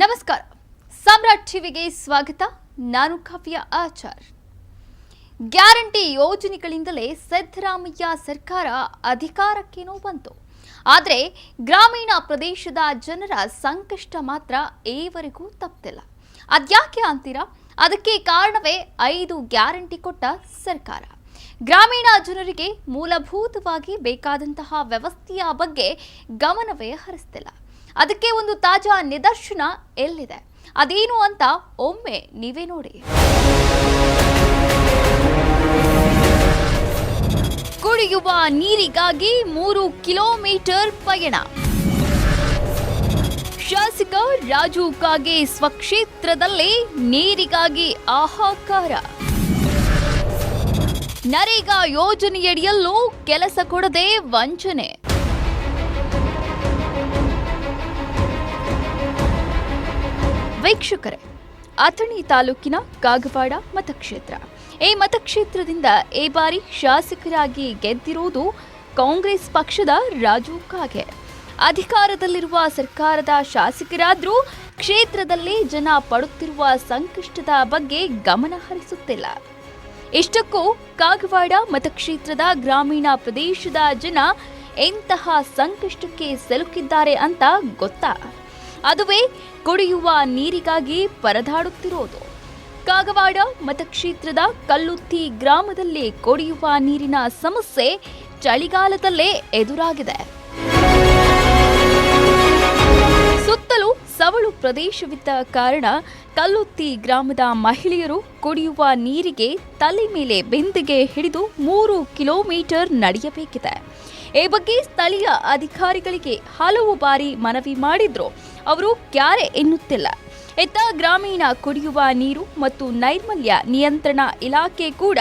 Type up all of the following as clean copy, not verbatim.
ನಮಸ್ಕಾರ. ಸಾಮ್ರಾಟ್ ಟಿವಿಗೆ ಸ್ವಾಗತ. ನಾನು ಕಾವ್ಯ ಆಚಾರ್. ಗ್ಯಾರಂಟಿ ಯೋಜನೆಗಳಿಂದಲೇ ಸಿದ್ದರಾಮಯ್ಯ ಸರ್ಕಾರ ಅಧಿಕಾರಕ್ಕೇನೋ ಬಂತು. ಆದರೆ ಗ್ರಾಮೀಣ ಪ್ರದೇಶದ ಜನರ ಸಂಕಷ್ಟ ಮಾತ್ರ ಈವರೆಗೂ ತಪ್ಪಿಲ್ಲ. ಅದ್ಯಾಕೆ ಅಂತೀರಾ? ಅದಕ್ಕೆ ಕಾರಣವೇ 5 ಗ್ಯಾರಂಟಿ ಕೊಟ್ಟ ಸರ್ಕಾರ. ಗ್ರಾಮೀಣ ಜನರಿಗೆ ಮೂಲಭೂತವಾಗಿ ಬೇಕಾದಂತಹ ವ್ಯವಸ್ಥೆಯ ಬಗ್ಗೆ ಗಮನವೇ ಹರಿಸ್ತಿಲ್ಲ. ಅದಕ್ಕೆ ಒಂದು ತಾಜಾ ನಿದರ್ಶನ ಎಲ್ಲಿದೆ, ಅದೇನು ಅಂತ ಒಮ್ಮೆ ನೀವೇ ನೋಡಿ. ಕುಡಿಯುವ ನೀರಿಗಾಗಿ 3 ಕಿಲೋಮೀಟರ್ ಪಯಣ. ಶಾಸಕ ರಾಜು ಕಾಗೆ ಸ್ವಕ್ಷೇತ್ರದಲ್ಲೇ ನೀರಿಗಾಗಿ ಹಾಹಾಕಾರ. ನರೇಗಾ ಯೋಜನೆಯಡಿಯಲ್ಲೂ ಕೆಲಸ ಕೊಡದೆ ವಂಚನೆ. ವೀಕ್ಷಕರೇ, ಅಥಣಿ ತಾಲೂಕಿನ ಕಾಗವಾಡ ಮತಕ್ಷೇತ್ರ. ಈ ಮತಕ್ಷೇತ್ರದಿಂದ ಈ ಬಾರಿ ಶಾಸಕರಾಗಿ ಗೆದ್ದಿರುವುದು ಕಾಂಗ್ರೆಸ್ ಪಕ್ಷದ ರಾಜು ಕಾಗೆ. ಅಧಿಕಾರದಲ್ಲಿರುವ ಸರ್ಕಾರದ ಶಾಸಕರಾದರೂ ಕ್ಷೇತ್ರದಲ್ಲಿ ಜನ ಪಡುತ್ತಿರುವ ಸಂಕಷ್ಟದ ಬಗ್ಗೆ ಗಮನ ಹರಿಸುತ್ತಿಲ್ಲ. ಇಷ್ಟಕ್ಕೂ ಕಾಗವಾಡ ಮತಕ್ಷೇತ್ರದ ಗ್ರಾಮೀಣ ಪ್ರದೇಶದ ಜನ ಎಂತಹ ಸಂಕಷ್ಟಕ್ಕೆ ಸಿಲುಕಿದ್ದಾರೆ ಅಂತ ಗೊತ್ತಾ? ಅದುವೇ ಕುಡಿಯುವ ನೀರಿಗಾಗಿ ಪರದಾಡುತ್ತಿರೋದು. ಕಾಗವಾಡ ಮತಕ್ಷೇತ್ರದ ಕಲ್ಲುತ್ತಿ ಗ್ರಾಮದಲ್ಲಿ ಕುಡಿಯುವ ನೀರಿನ ಸಮಸ್ಯೆ ಚಳಿಗಾಲದಲ್ಲೇ ಎದುರಾಗಿದೆ. ಸುತ್ತಲೂ ಸವಳು ಪ್ರದೇಶವಿದ್ದ ಕಾರಣ ಕಲ್ಲುತ್ತಿ ಗ್ರಾಮದ ಮಹಿಳೆಯರು ಕುಡಿಯುವ ನೀರಿಗೆ ತಲೆ ಮೇಲೆ ಬಿಂದಿಗೆ ಹಿಡಿದು 3 ಕಿಲೋಮೀಟರ್ ನಡೆಯಬೇಕಿದೆ. ಈ ಬಗ್ಗೆ ಸ್ಥಳೀಯ ಅಧಿಕಾರಿಗಳಿಗೆ ಹಲವು ಬಾರಿ ಮನವಿ ಮಾಡಿದ್ರು, ಅವರು ಕ್ಯಾರೆ ಎನ್ನುತ್ತಿಲ್ಲ. ಇತ್ತ ಗ್ರಾಮೀಣ ಕುಡಿಯುವ ನೀರು ಮತ್ತು ನೈರ್ಮಲ್ಯ ನಿಯಂತ್ರಣ ಇಲಾಖೆ ಕೂಡ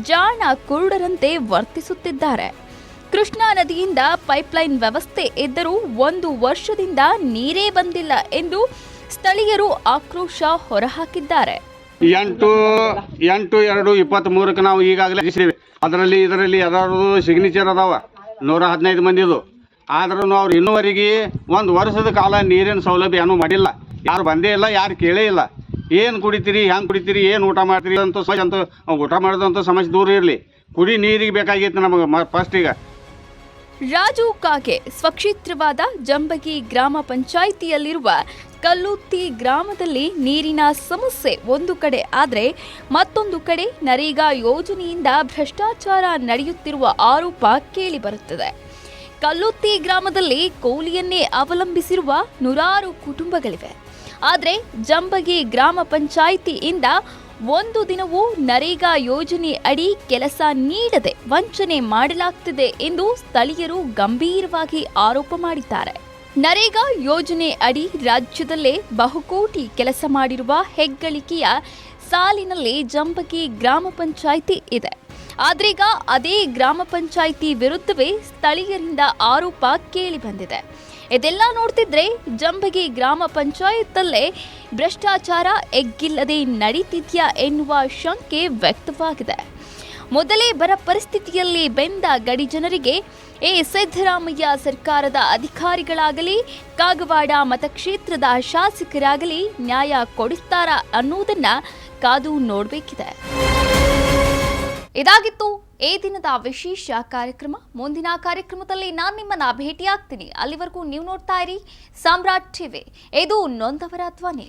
ಜಾಣ ಕುರುಡರಂತೆ ವರ್ತಿಸುತ್ತಿದ್ದಾರೆ. ಕೃಷ್ಣಾ ನದಿಯಿಂದ ಪೈಪ್ಲೈನ್ ವ್ಯವಸ್ಥೆ ಇದ್ದರೂ 1 ವರ್ಷದಿಂದ ನೀರೇ ಬಂದಿಲ್ಲ ಎಂದು ಸ್ಥಳೀಯರು ಆಕ್ರೋಶ ಹೊರಹಾಕಿದ್ದಾರೆ. 8/2/23 ನಾವು ಈಗಾಗಲೇ ಇದರಲ್ಲಿ ಎಲ್ಲರೂ ಸಿಗ್ನೇಚರ್ ಅದಾವ 115 ಮಂದಿದು. ಆದ್ರೂ ಅವ್ರು ಇನ್ನೂವರೆಗೆ 1 ವರ್ಷದ ಕಾಲ ನೀರಿನ ಸೌಲಭ್ಯ ಏನೂ ಮಾಡಿಲ್ಲ. ಯಾರು ಬಂದೇ ಇಲ್ಲ, ಯಾರು ಕೇಳೇ ಇಲ್ಲ. ಏನು ಕುಡಿತೀರಿ, ಹೆಂಗೆ ಕುಡಿತೀರಿ, ಏನು ಊಟ ಮಾಡ್ತೀರಿ ಅಂತ ಊಟ ಮಾಡೋದಂತ ಸಮಸ್ಯೆ ದೂರ ಇರಲಿ. ಕುಡಿ ನೀರಿಗೆ ಬೇಕಾಗಿತ್ತು ನಮಗೆ ಫಸ್ಟ್. ಈಗ ರಾಜು ಕಾಗೆ ಸ್ವಕ್ಷೇತ್ರವಾದ ಜಂಬಗಿ ಗ್ರಾಮ ಪಂಚಾಯಿತಿಯಲ್ಲಿರುವ ಕಲ್ಲುತ್ತಿ ಗ್ರಾಮದಲ್ಲಿ ನೀರಿನ ಸಮಸ್ಯೆ ಒಂದು ಕಡೆ ಆದರೆ ಮತ್ತೊಂದು ಕಡೆ ನರೇಗಾ ಯೋಜನೆಯಿಂದ ಭ್ರಷ್ಟಾಚಾರ ನಡೆಯುತ್ತಿರುವ ಆರೋಪ ಕೇಳಿಬರುತ್ತದೆ. ಕಲ್ಲುತ್ತಿ ಗ್ರಾಮದಲ್ಲಿ ಕೂಲಿಯನ್ನೇ ಅವಲಂಬಿಸಿರುವ 100 ಕುಟುಂಬಗಳಿವೆ. ಆದರೆ ಜಂಬಗಿ ಗ್ರಾಮ ಪಂಚಾಯಿತಿಯಿಂದ ಒಂದು ದಿನವೂ ನರೇಗಾ ಯೋಜನೆ ಅಡಿ ಕೆಲಸ ನೀಡದೆ ವಂಚನೆ ಮಾಡಲಾಗ್ತಿದೆ ಎಂದು ಸ್ಥಳೀಯರು ಗಂಭೀರವಾಗಿ ಆರೋಪ ಮಾಡಿದ್ದಾರೆ. ನರೇಗಾ ಯೋಜನೆ ಅಡಿ ರಾಜ್ಯದಲ್ಲೇ ಬಹುಕೋಟಿ ಕೆಲಸ ಮಾಡಿರುವ ಹೆಗ್ಗಳಿಕೆಯ ಸಾಲಿನಲ್ಲಿ ಜಂಬಗಿ ಗ್ರಾಮ ಪಂಚಾಯಿತಿ ಇದೆ. ಆದ್ರೀಗ ಅದೇ ಗ್ರಾಮ ಪಂಚಾಯಿತಿ ವಿರುದ್ಧವೇ ಸ್ಥಳೀಯರಿಂದ ಆರೋಪ ಕೇಳಿ ಬಂದಿದೆ. ಇದೆಲ್ಲ ನೋಡ್ತಿದ್ರೆ ಜಂಬಗಿ ಗ್ರಾಮ ಪಂಚಾಯತ್ತಲ್ಲೇ ಭ್ರಷ್ಟಾಚಾರ ಎಗ್ಗಿಲ್ಲದೆ ನಡೀತಿದ್ಯಾ ಎನ್ನುವ ಶಂಕೆ ವ್ಯಕ್ತವಾಗಿದೆ. ಮೊದಲೇ ಬರ ಪರಿಸ್ಥಿತಿಯಲ್ಲಿ ಬೆಂದ ಗಡಿ ಜನರಿಗೆ ಈ ಸಿದ್ದರಾಮಯ್ಯ ಸರ್ಕಾರದ ಅಧಿಕಾರಿಗಳಾಗಲಿ ಕಾಗವಾಡ ಮತಕ್ಷೇತ್ರದ ಶಾಸಕರಾಗಲಿ ನ್ಯಾಯ ಕೊಡಿಸ್ತಾರಾ ಅನ್ನೋದನ್ನ ಕಾದು ನೋಡಬೇಕಿದೆ. ಇದಾಗಿತ್ತು ಈ ದಿನದ ವಿಶೇಷ ಕಾರ್ಯಕ್ರಮ. ಮುಂದಿನ ಕಾರ್ಯಕ್ರಮದಲ್ಲಿ ನಾನು ನಿಮ್ಮನ್ನ ಭೇಟಿಯಾಗ್ತೀನಿ. ಅಲ್ಲಿವರೆಗೂ ನೀವು ನೋಡ್ತಾ ಇರಿ ಸಾಮ್ರಾಟ್ ಟಿವಿ. ಇದು ನೊಂದವರ ಧ್ವನಿ.